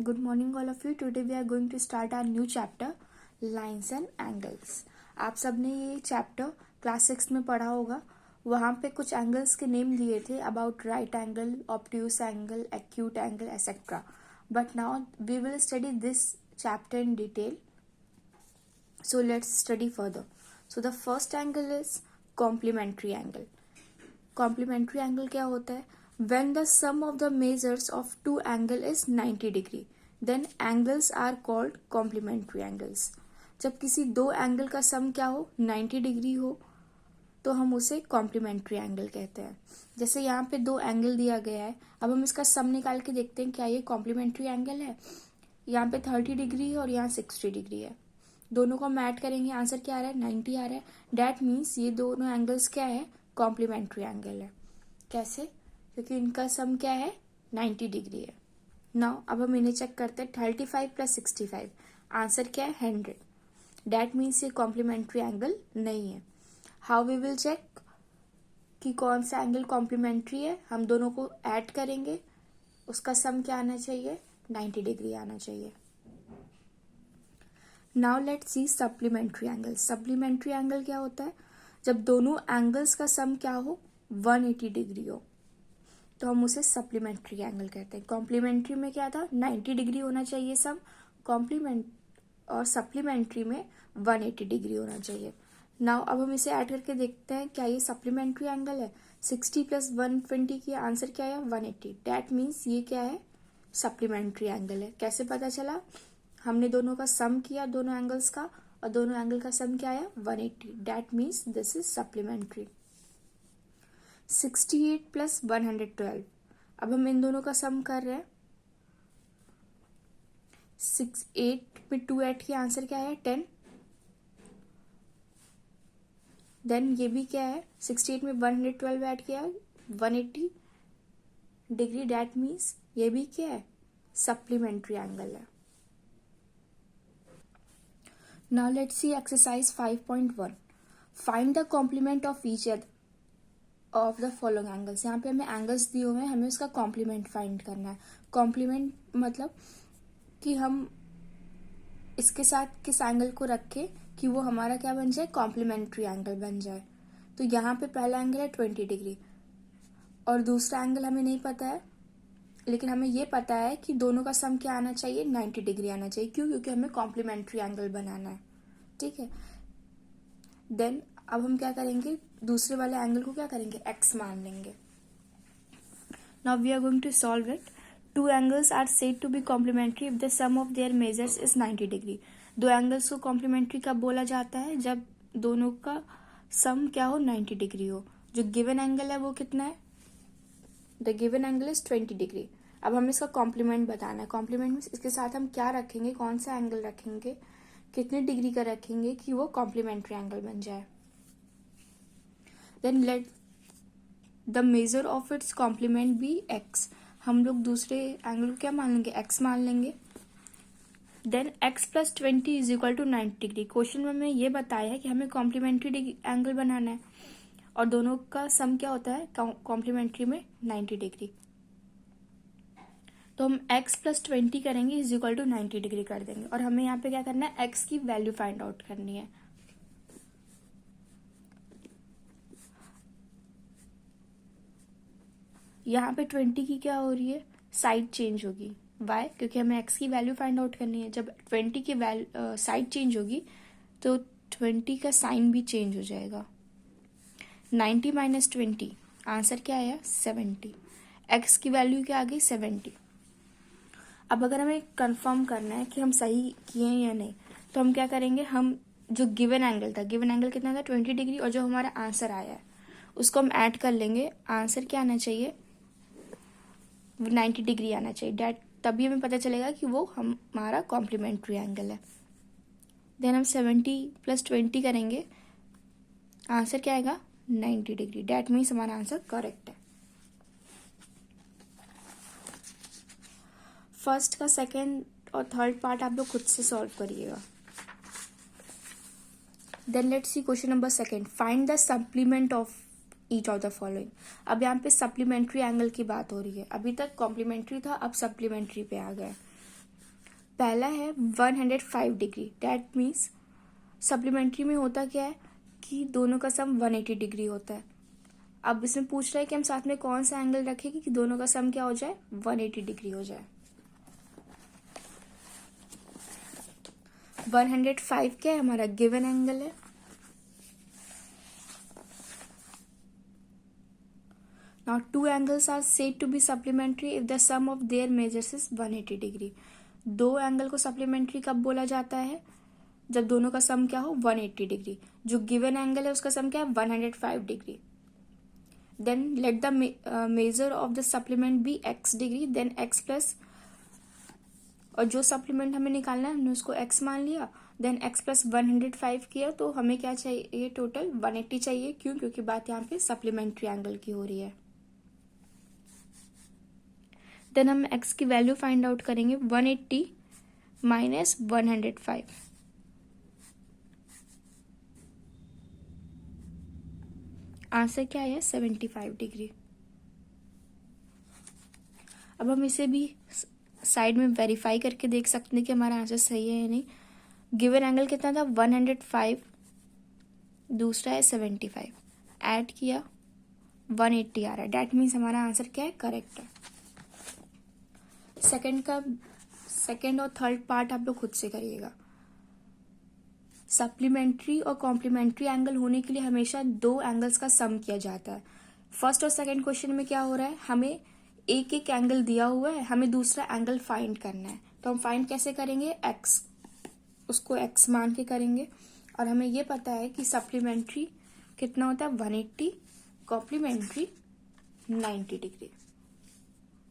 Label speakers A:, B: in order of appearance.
A: Good morning all of you. Today we are going to start our new chapter Lines and Angles. आप सबने ये chapter class 6 में पढ़ा होगा. वहाँ पे कुछ एंगल्स के नेम दिए थे about right angle, obtuse angle, acute angle etcetera. But now we will study this chapter in detail. So let's study further. So the first angle is complementary angle. Complementary angle क्या होता है? When the sum of the measures of two angle is 90 degree, then angles are called complementary angles. जब किसी दो angle का सम क्या हो 90 degree हो तो हम उसे कॉम्प्लीमेंट्री एंगल कहते हैं. जैसे यहाँ पे दो एंगल दिया गया है, अब हम इसका सम निकाल के देखते हैं क्या ये कॉम्प्लीमेंट्री एंगल है. यहाँ पे 30 डिग्री है और यहाँ 60 डिग्री है. दोनों को हम ऐड करेंगे, आंसर क्या आ रहा है 90 आ रहा है. डैट मीन्स ये दोनों एंगल्स क्या है कॉम्प्लीमेंट्री एंगल है. कैसे? क्योंकि इनका सम क्या है 90 डिग्री है. नाउ अब हम इन्हें चेक करते हैं. 35 प्लस 65 आंसर क्या है 100. डैट मीन्स ये कॉम्प्लीमेंट्री एंगल नहीं है. हाउ वी विल चेक कि कौन सा एंगल कॉम्प्लीमेंट्री है? हम दोनों को ऐड करेंगे, उसका सम क्या आना चाहिए 90 डिग्री आना चाहिए. Now let's C supplementary angle. Supplementary angle क्या होता है? जब दोनों एंगल्स का सम क्या हो 180 डिग्री हो तो हम उसे सप्लीमेंट्री एंगल कहते हैं. कॉम्प्लीमेंट्री में क्या था 90 डिग्री होना चाहिए सम, कॉम्प्लीमेंट और सप्लीमेंट्री में 180 डिग्री होना चाहिए. नाउ अब हम इसे ऐड करके देखते हैं क्या ये सप्लीमेंट्री एंगल है. 60 प्लस 120 की आंसर क्या है 180. डैट मीन्स ये क्या है सप्लीमेंट्री एंगल है. कैसे पता चला? हमने दोनों का सम किया दोनों एंगल्स का और दोनों एंगल का सम क्या है 180. That means this is supplementary. 68 plus 112. अब हम इन दोनों का सम कर रहे हैं. 8 में 2 ऐड किया आंसर क्या है 10. देन ये भी क्या है 68 में 112 ऐड किया 180 डिग्री. डैट मीन्स ये भी क्या है सप्लीमेंट्री एंगल है. Now let's see exercise 5.1. Find the complement of each of the following angles. यहाँ पे हमें एंगल्स दिए हुए हैं, हमें उसका कॉम्प्लीमेंट फाइंड करना है. कॉम्प्लीमेंट मतलब कि हम इसके साथ किस एंगल को रखें कि वो हमारा क्या बन जाए कॉम्प्लीमेंट्री एंगल बन जाए. तो यहाँ पे पहला एंगल है 20 डिग्री और दूसरा एंगल हमें नहीं पता है, लेकिन हमें ये पता है कि दोनों का सम क्या आना चाहिए 90 डिग्री आना चाहिए. क्यों? क्योंकि हमें कॉम्प्लीमेंट्री एंगल बनाना है. ठीक है. देन अब हम क्या करेंगे दूसरे वाले एंगल को क्या करेंगे x मान लेंगे. Now we are going to solve it. Two angles are said to be complementary if the sum of their measures is 90 degree. दो एंगल्स को कॉम्प्लीमेंट्री कब बोला जाता है? जब दोनों का सम क्या हो 90 डिग्री हो. जो गिवन एंगल है वो कितना है? The given angle is 20 degree. अब हमें इसका कॉम्प्लीमेंट बताना है. कॉम्प्लीमेंट में इसके साथ हम क्या रखेंगे, कौन सा एंगल रखेंगे, कितने डिग्री का रखेंगे कि वो कॉम्प्लीमेंट्री एंगल बन जाए. Then let the measure of its complement be x. हम लोग दूसरे एंगल को क्या मान लेंगे x मान लेंगे. Then x plus 20 is equal to 90 degree. Question में हमें ये बताया है कि हमें कॉम्प्लीमेंट्री एंगल बनाना है और दोनों का सम क्या होता है कॉम्प्लीमेंट्री में 90 डिग्री. तो हम x प्लस 20 करेंगे इज इक्वल टू 90 डिग्री कर देंगे और हमें यहाँ पे क्या करना है x की वैल्यू फाइंड आउट करनी है. यहाँ पे 20 की क्या हो रही है साइड चेंज होगी. वाई? क्योंकि हमें x की वैल्यू फाइंड आउट करनी है. जब 20 की साइड चेंज होगी तो 20 का साइन भी चेंज हो जाएगा. 90 माइनस 20 आंसर क्या आया 70. x की वैल्यू क्या आ गई 70. अब अगर हमें कंफर्म करना है कि हम सही किए हैं या नहीं तो हम क्या करेंगे, हम जो गिवन एंगल था, गिवन एंगल कितना था 20 डिग्री और जो हमारा आंसर आया है उसको हम ऐड कर लेंगे. आंसर क्या आना चाहिए 90 डिग्री आना चाहिए. डैट तभी हमें पता चलेगा कि वो हमारा कॉम्प्लीमेंट्री एंगल है. देन हम 70 प्लस 20 करेंगे, आंसर क्या आएगा 90 डिग्री. डैट मीन्स हमारा आंसर करेक्ट है. फर्स्ट का सेकेंड और थर्ड पार्ट आप लोग खुद से सॉल्व करिएगा. Then let's see question number second. Find the supplement of each of the following. अब यहाँ पे सप्लीमेंट्री एंगल की बात हो रही है. अभी तक कॉम्प्लीमेंट्री था, अब सप्लीमेंट्री पे आ गए. पहला है 105 डिग्री, दैट मीन्स सप्लीमेंट्री में होता क्या है कि दोनों का सम 180 डिग्री होता है। अब इसमें पूछ रहा है कि हम साथ में कौन सा एंगल रखेंगे कि दोनों का सम क्या हो जाए, 180 डिग्री हो जाए। 105 क्या है, हमारा गिवन एंगल है। Now two angles are said to be supplementary if the sum of their measures is 180 degree. दो एंगल को सप्लीमेंट्री कब बोला जाता है, जब दोनों का सम क्या हो, 180 डिग्री। जो गिवन एंगल है उसका सम क्या है, 105 degree. Then let the measure of the supplement be x degree, then x plus, और जो सप्लीमेंट हमें निकालना है हमने उसको x मान लिया, देन x प्लस 105 किया, तो हमें क्या चाहिए, टोटल 180 चाहिए। क्यों, क्योंकि बात यहाँ पे सप्लीमेंट्री एंगल की हो रही है। देन हम x की वैल्यू फाइंड आउट करेंगे, 180 माइनस 105, आंसर क्या है, 75 डिग्री। अब हम इसे भी साइड में वेरीफाई करके देख सकते हैं कि हमारा आंसर सही है या नहीं। गिवन एंगल कितना था, 105, दूसरा है 75, ऐड किया 180 आ रहा है, डैट मीन्स हमारा आंसर क्या है, करेक्ट है। सेकंड और थर्ड पार्ट आप लोग खुद से करिएगा। सप्लीमेंट्री और कॉम्प्लीमेंट्री एंगल होने के लिए हमेशा दो एंगल्स का सम किया जाता है। फर्स्ट और सेकंड क्वेश्चन में क्या हो रहा है, हमें एक एक एंगल दिया हुआ है, हमें दूसरा एंगल फाइंड करना है। तो हम फाइंड कैसे करेंगे, एक्स, उसको एक्स मान के करेंगे। और हमें ये पता है कि सप्लीमेंट्री कितना होता है, 180, कॉम्प्लीमेंट्री 90 डिग्री।